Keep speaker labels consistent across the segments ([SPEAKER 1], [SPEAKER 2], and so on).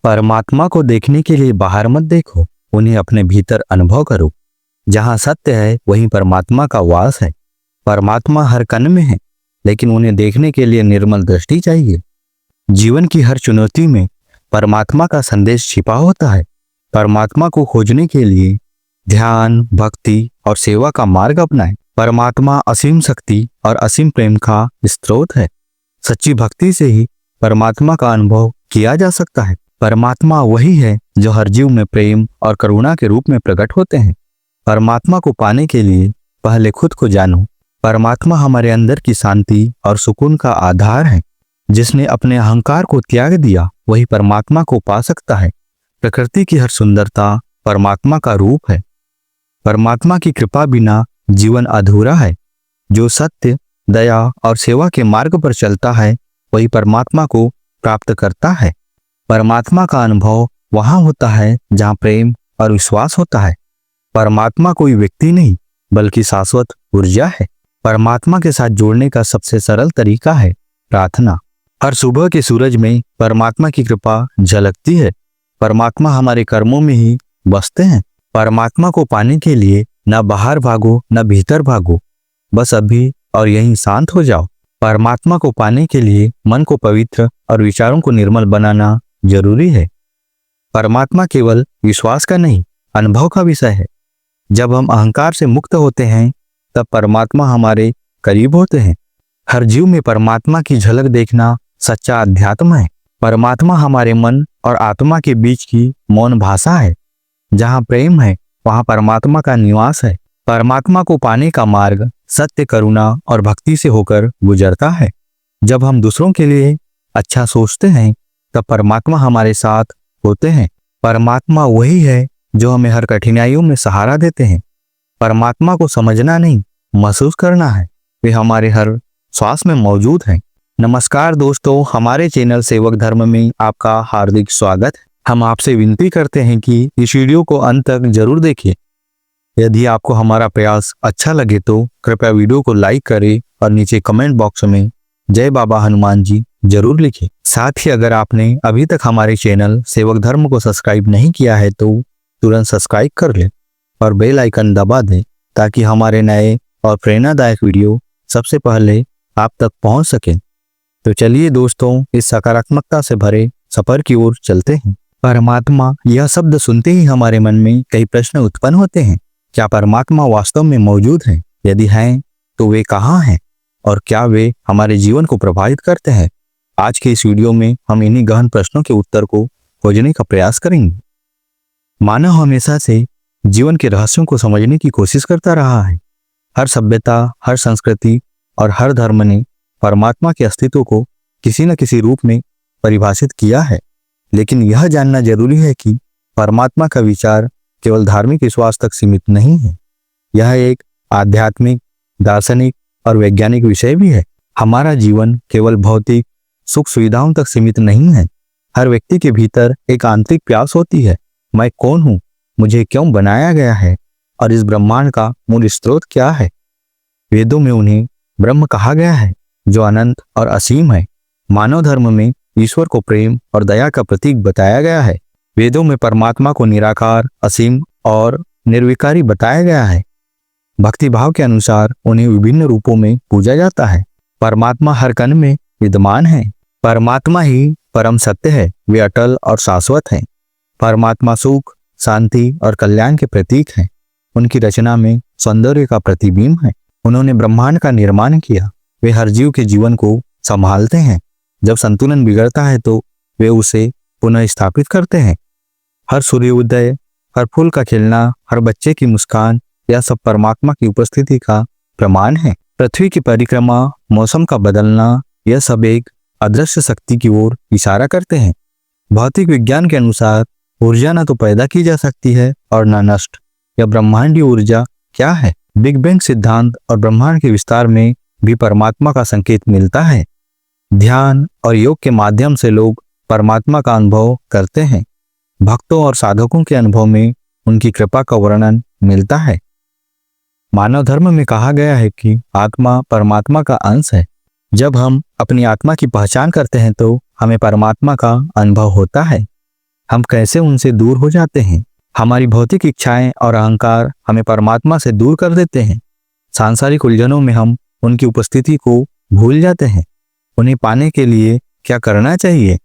[SPEAKER 1] परमात्मा को देखने के लिए बाहर मत देखो, उन्हें अपने भीतर अनुभव करो। जहाँ सत्य है वहीं परमात्मा का वास है। परमात्मा हर कण में है, लेकिन उन्हें देखने के लिए निर्मल दृष्टि चाहिए। जीवन की हर चुनौती में परमात्मा का संदेश छिपा होता है। परमात्मा को खोजने के लिए ध्यान, भक्ति और सेवा का मार्ग अपनाएं। परमात्मा असीम शक्ति और असीम प्रेम का स्रोत है। सच्ची भक्ति से ही परमात्मा का अनुभव किया जा सकता है। परमात्मा वही है जो हर जीव में प्रेम और करुणा के रूप में प्रकट होते हैं। परमात्मा को पाने के लिए पहले खुद को जानो। परमात्मा हमारे अंदर की शांति और सुकून का आधार है। जिसने अपने अहंकार को त्याग दिया वही परमात्मा को पा सकता है। प्रकृति की हर सुंदरता परमात्मा का रूप है। परमात्मा की कृपा बिना जीवन अधूरा है। जो सत्य, दया और सेवा के मार्ग पर चलता है वही परमात्मा को प्राप्त करता है। परमात्मा का अनुभव वहां होता है जहां प्रेम और विश्वास होता है। परमात्मा कोई व्यक्ति नहीं बल्कि शाश्वत ऊर्जा है। परमात्मा के साथ जोड़ने का सबसे सरल तरीका है प्रार्थना। हर सुबह के सूरज में परमात्मा की कृपा झलकती है। परमात्मा हमारे कर्मों में ही बसते हैं। परमात्मा को पाने के लिए न बाहर भागो न भीतर भागो, बस अभी और यहीं शांत हो जाओ। परमात्मा को पाने के लिए मन को पवित्र और विचारों को निर्मल बनाना जरूरी है। परमात्मा केवल विश्वास का नहीं, अनुभव का विषय है। जब हम अहंकार से मुक्त होते हैं तब परमात्मा हमारे करीब होते हैं। हर जीव में परमात्मा की झलक देखना सच्चा अध्यात्म है। परमात्मा हमारे मन और आत्मा के बीच की मौन भाषा है। जहाँ प्रेम है वहाँ परमात्मा का निवास है। परमात्मा को पाने का मार्ग सत्य, करुणा और भक्ति से होकर गुजरता है। जब हम दूसरों के लिए अच्छा सोचते हैं तब परमात्मा हमारे साथ होते हैं। परमात्मा वही है जो हमें हर कठिनाइयों में सहारा देते हैं। परमात्मा को समझना नहीं, महसूस करना है। वे हमारे हर श्वास में मौजूद हैं। नमस्कार दोस्तों, हमारे चैनल सेवक धर्म में आपका हार्दिक स्वागत है। हम आपसे विनती करते हैं कि इस वीडियो को अंत तक जरूर देखिए। यदि आपको हमारा प्रयास अच्छा लगे तो कृपया वीडियो को लाइक करें और नीचे कमेंट बॉक्स में जय बाबा हनुमान जी जरूर लिखें। साथ ही अगर आपने अभी तक हमारे चैनल सेवक धर्म को सब्सक्राइब नहीं किया है तो तुरंत सब्सक्राइब कर लें और बेल आइकन दबा दें ताकि हमारे नए और प्रेरणादायक वीडियो सबसे पहले आप तक पहुंच सकें। तो चलिए दोस्तों, इस सकारात्मकता से भरे सफर की ओर चलते हैं। परमात्मा यह शब्द सुनते ही हमारे मन में कई प्रश्न उत्पन्न होते हैं। क्या परमात्मा वास्तव में मौजूद है? यदि हैं तो वे कहाँ हैं और क्या वे हमारे जीवन को प्रभावित करते हैं? आज के इस वीडियो में हम इन्हीं गहन प्रश्नों के उत्तर को खोजने का प्रयास करेंगे। मानव हमेशा से जीवन के रहस्यों को समझने की कोशिश करता रहा है। हर सभ्यता, हर संस्कृति और हर धर्म ने परमात्मा के अस्तित्व को किसी न किसी रूप में परिभाषित किया है। लेकिन यह जानना जरूरी है कि परमात्मा का विचार केवल धार्मिक विश्वास तक सीमित नहीं है। यह एक आध्यात्मिक, दार्शनिक और वैज्ञानिक विषय भी है। हमारा जीवन केवल भौतिक सुख सुविधाओं तक सीमित नहीं है। हर व्यक्ति के भीतर एक आंतरिक प्यास होती है। मैं कौन हूँ, मुझे क्यों बनाया गया है और इस ब्रह्मांड का मूल स्रोत क्या है? वेदों में उन्हें ब्रह्म कहा गया है जो अनंत और असीम है। मानव धर्म में ईश्वर को प्रेम और दया का प्रतीक बताया गया है। वेदों में परमात्मा को निराकार, असीम और निर्विकारी बताया गया है। भक्ति भाव के अनुसार उन्हें विभिन्न रूपों में पूजा जाता है। परमात्मा हर कण में विद्यमान है। परमात्मा ही परम सत्य है। वे अटल और शाश्वत हैं। परमात्मा सुख, शांति और कल्याण के प्रतीक हैं। उनकी रचना में सौंदर्य का प्रतिबिंब है। उन्होंने ब्रह्मांड का निर्माण किया। वे हर जीव के जीवन को संभालते हैं। जब संतुलन बिगड़ता है तो वे उसे पुनः स्थापित करते हैं। हर सूर्योदय, हर फूल का खिलना, हर बच्चे की मुस्कान, यह सब परमात्मा की उपस्थिति का प्रमाण है। पृथ्वी की परिक्रमा, मौसम का बदलना, यह सब एक अदृश्य शक्ति की ओर इशारा करते हैं। भौतिक विज्ञान के अनुसार ऊर्जा न तो पैदा की जा सकती है और न नष्ट। यह ब्रह्मांडीय ऊर्जा क्या है? बिग बैंग सिद्धांत और ब्रह्मांड के विस्तार में भी परमात्मा का संकेत मिलता है। ध्यान और योग के माध्यम से लोग परमात्मा का अनुभव करते हैं। भक्तों और साधकों के अनुभव में उनकी कृपा का वर्णन मिलता है। मानव धर्म में कहा गया है कि आत्मा परमात्मा का अंश है। जब हम अपनी आत्मा की पहचान करते हैं तो हमें परमात्मा का अनुभव होता है। हम कैसे उनसे दूर हो जाते हैं। हमारी भौतिक इच्छाएं और अहंकार हमें परमात्मा से दूर कर देते हैं। सांसारिक उलझनों में हम उनकी उपस्थिति को भूल जाते हैं। उन्हें पाने के लिए क्या करना चाहिए?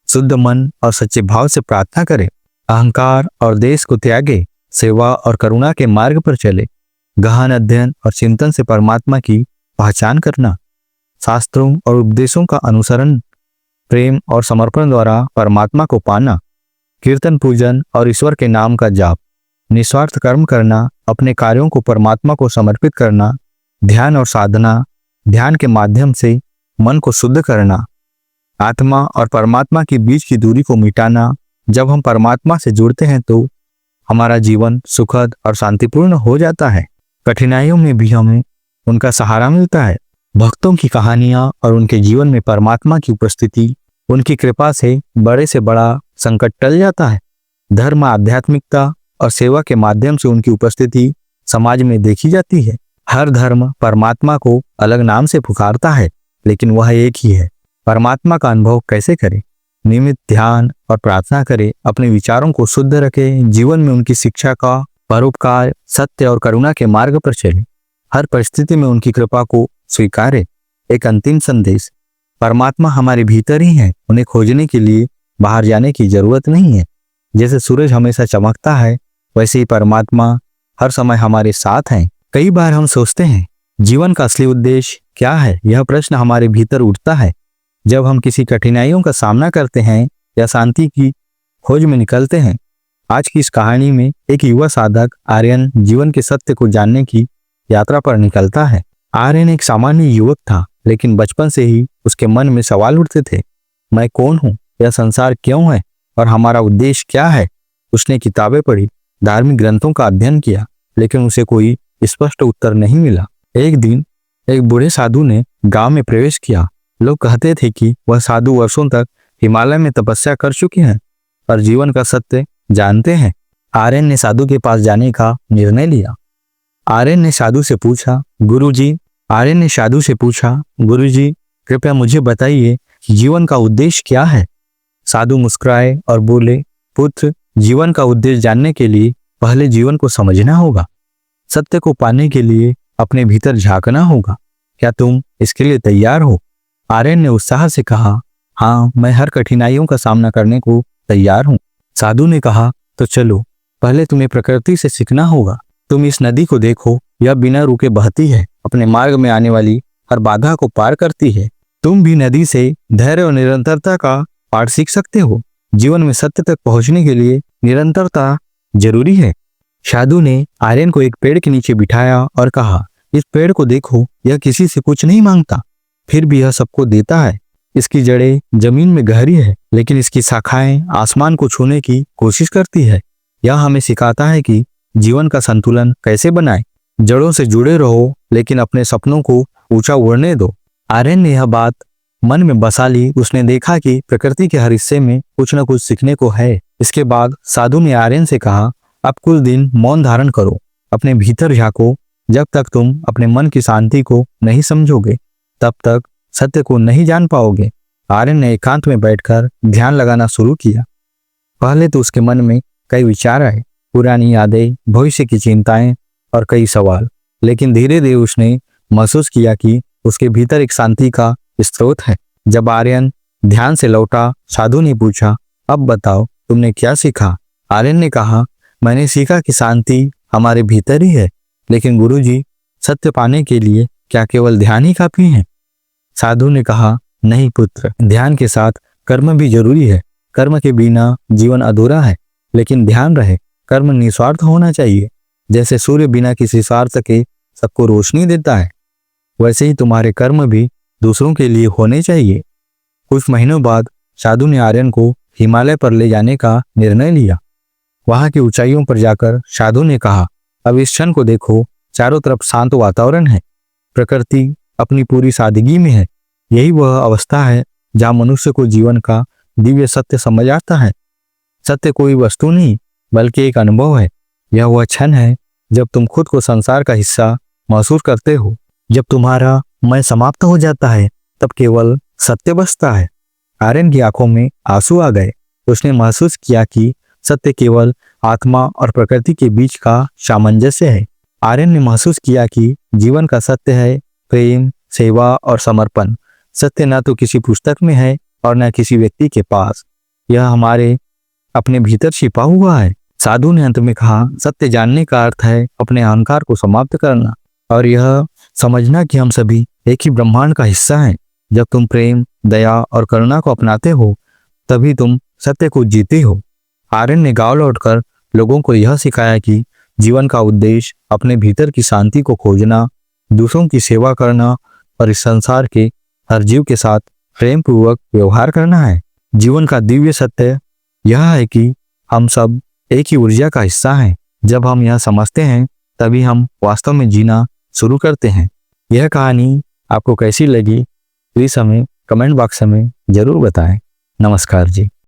[SPEAKER 1] शुद्ध मन और सच्चे भाव से प्रार्थना करें। अहंकार और देश को त्यागे, सेवा और करुणा के मार्ग पर चले। गहन अध्ययन और चिंतन से परमात्मा की पहचान करना। शास्त्रों और उपदेशों का अनुसरण, प्रेम और समर्पण द्वारा परमात्मा को पाना। कीर्तन, पूजन और ईश्वर के नाम का जाप। निस्वार्थ कर्म करना, अपने कार्यों को परमात्मा को समर्पित करना। ध्यान और साधना, ध्यान के माध्यम से मन को शुद्ध करना। आत्मा और परमात्मा के बीच की दूरी को मिटाना। जब हम परमात्मा से जुड़ते हैं तो हमारा जीवन सुखद और शांतिपूर्ण हो जाता है। कठिनाइयों में भी हमें उनका सहारा मिलता है। भक्तों की कहानियां और उनके जीवन में परमात्मा की उपस्थिति, उनकी कृपा से बड़े से बड़ा संकट टल जाता है। धर्म, आध्यात्मिकता और सेवा के माध्यम से उनकी उपस्थिति समाज में देखी जाती है। हर धर्म परमात्मा को अलग नाम से पुकारता है, लेकिन वह एक ही है। परमात्मा का अनुभव कैसे करें? नियमित ध्यान और प्रार्थना करें। अपने विचारों को शुद्ध रखें। जीवन में उनकी शिक्षा का परोपकार, सत्य और करुणा के मार्ग पर चलें। हर परिस्थिति में उनकी कृपा को स्वीकारें। एक अंतिम संदेश, परमात्मा हमारे भीतर ही है। उन्हें खोजने के लिए बाहर जाने की जरूरत नहीं है। जैसे सूरज हमेशा चमकता है, वैसे ही परमात्मा हर समय हमारे साथ हैं। कई बार हम सोचते हैं, जीवन का असली उद्देश्य क्या है? यह प्रश्न हमारे भीतर उठता है जब हम किसी कठिनाइयों का सामना करते हैं या शांति की खोज में निकलते हैं। आज की इस कहानी में एक युवा साधक आर्यन जीवन के सत्य को जानने की यात्रा पर निकलता है। आर्यन एक सामान्य युवक था, लेकिन बचपन से ही उसके मन में सवाल उठते थे। मैं कौन हूँ? यह संसार क्यों है? और हमारा उद्देश्य क्या है? उसने किताबें पढ़ी, धार्मिक ग्रंथों का अध्ययन किया, लेकिन उसे कोई स्पष्ट उत्तर नहीं मिला। एक दिन एक बूढ़े साधु ने गांव में प्रवेश किया। लोग कहते थे कि वह साधु वर्षों तक हिमालय में तपस्या कर चुके हैं और जीवन का सत्य जानते हैं। आर्यन ने साधु के पास जाने का निर्णय लिया। आर्यन ने साधु से पूछा, गुरुजी, कृपया मुझे बताइए कि जीवन का उद्देश्य क्या है? साधु मुस्कुराए और बोले, पुत्र, जीवन का उद्देश्य जानने के लिए पहले जीवन को समझना होगा। सत्य को पाने के लिए अपने भीतर झांकना होगा। क्या तुम इसके लिए तैयार हो? आर्यन ने उत्साह से कहा, हाँ, मैं हर कठिनाइयों का सामना करने को तैयार हूँ। साधु ने कहा, तो चलो, पहले तुम्हें प्रकृति से सीखना होगा। तुम इस नदी को देखो, यह बिना रुके बहती है, अपने मार्ग में आने वाली हर बाधा को पार करती है। तुम भी नदी से धैर्य और निरंतरता का पाठ सीख सकते हो। जीवन में सत्य तक पहुंचने के लिए निरंतरता जरूरी है। साधु ने आर्यन को एक पेड़ के नीचे बिठाया और कहा, इस पेड़ को देखो, यह किसी से कुछ नहीं मांगता, फिर भी यह सबको देता है। इसकी जड़ें जमीन में गहरी है, लेकिन इसकी शाखाएं आसमान को छूने की कोशिश करती है। यह हमें सिखाता है कि जीवन का संतुलन कैसे बनाएं। जड़ों से जुड़े रहो, लेकिन अपने सपनों को ऊंचा उड़ने दो। आर्यन ने यह बात मन में बसा ली। उसने देखा कि प्रकृति के हर हिस्से में कुछ न कुछ सीखने को है। इसके बाद साधु ने आर्यन से कहा, अब कुछ दिन मौन धारण करो, अपने भीतर झांको। जब तक तुम अपने मन की शांति को नहीं समझोगे, तब तक सत्य को नहीं जान पाओगे। आर्यन ने एकांत में बैठकर ध्यान लगाना शुरू किया। पहले तो उसके मन में कई विचार आए, पुरानी यादें, भविष्य की चिंताएं और कई सवाल। लेकिन धीरे धीरे उसने महसूस किया कि उसके भीतर एक शांति का स्रोत है। जब आर्यन ध्यान से लौटा, साधु ने पूछा, अब बताओ, तुमने क्या सीखा? आर्यन ने कहा, मैंने सीखा कि शांति हमारे भीतर ही है। लेकिन गुरुजी, सत्य पाने के लिए क्या केवल ध्यान ही काफी है? साधु ने कहा, नहीं पुत्र, ध्यान के साथ कर्म भी जरूरी है। कर्म के बिना जीवन अधूरा है। लेकिन ध्यान रहे, कर्म निस्वार्थ होना चाहिए। जैसे सूर्य बिना किसी स्वार्थ के सबको रोशनी देता है, वैसे ही तुम्हारे कर्म भी दूसरों के लिए होने चाहिए। कुछ महीनों बाद साधु ने आर्यन को हिमालय पर ले जाने का निर्णय लिया। वहां की ऊंचाइयों पर जाकर साधु ने कहा, अब इस क्षण को देखो, चारों तरफ शांत वातावरण है, प्रकृति अपनी पूरी सादगी में है। यही वह अवस्था है जहाँ मनुष्य को जीवन का दिव्य सत्य समझ आता है। सत्य कोई वस्तु नहीं, बल्कि एक अनुभव है। यह वह क्षण है जब तुम खुद को संसार का हिस्सा महसूस करते हो। जब तुम्हारा मैं समाप्त हो जाता है, तब केवल सत्य बचता है। आर्यन की आंखों में आंसू आ गए। उसने महसूस किया कि सत्य केवल आत्मा और प्रकृति के बीच का सामंजस्य है। आर्यन ने महसूस किया कि जीवन का सत्य है प्रेम, सेवा और समर्पण। सत्य न तो किसी पुस्तक में है और न किसी व्यक्ति के पास, यह हमारे अपने भीतर छिपा हुआ है। साधु ने अंत में कहा, सत्य जानने का अर्थ है अपने अहंकार को समाप्त करना और यह समझना कि हम सभी एक ही ब्रह्मांड का हिस्सा हैं। जब तुम प्रेम, दया और करुणा को अपनाते हो तभी तुम सत्य को जीते हो। आर्यन ने गांव लौटकर लोगों को यह सिखाया कि जीवन का उद्देश्य अपने भीतर की शांति को खोजना, दूसरों की सेवा करना और इस संसार के हर जीव के साथ प्रेम पूर्वक व्यवहार करना है। जीवन का दिव्य सत्य यह है कि हम सब एक ही ऊर्जा का हिस्सा हैं। जब हम यह समझते हैं तभी हम वास्तव में जीना शुरू करते हैं। यह कहानी आपको कैसी लगी प्लीज हमें कमेंट बॉक्स में जरूर बताएं। नमस्कार जी।